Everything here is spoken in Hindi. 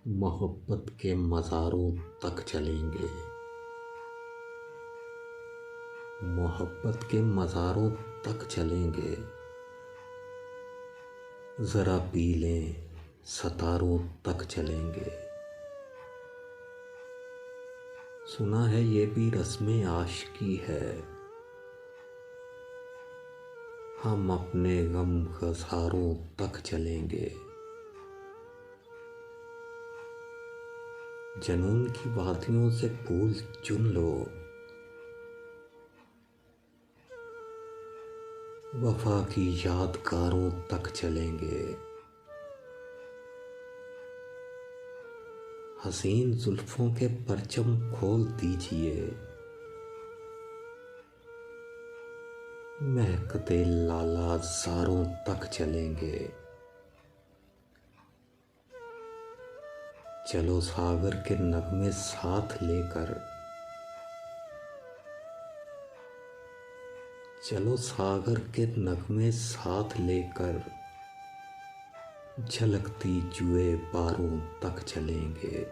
मोहब्बत के मज़ारों तक चलेंगे। मोहब्बत के मज़ारों तक चलेंगे। ज़रा पी लें सतारों तक चलेंगे। सुना है ये भी रस्में आशिकी है। हम अपने गम गज़ारों तक चलेंगे। जनून की वादियों से फूल चुन लो। वफ़ा की यादगारों तक चलेंगे। हसीन जुल्फ़ों के परचम खोल दीजिए। महकते लाला ज़ारों तक चलेंगे। चलो सागर के नगमे साथ लेकर। चलो सागर के नगमे साथ लेकर झलकती जुए बारों तक चलेंगे।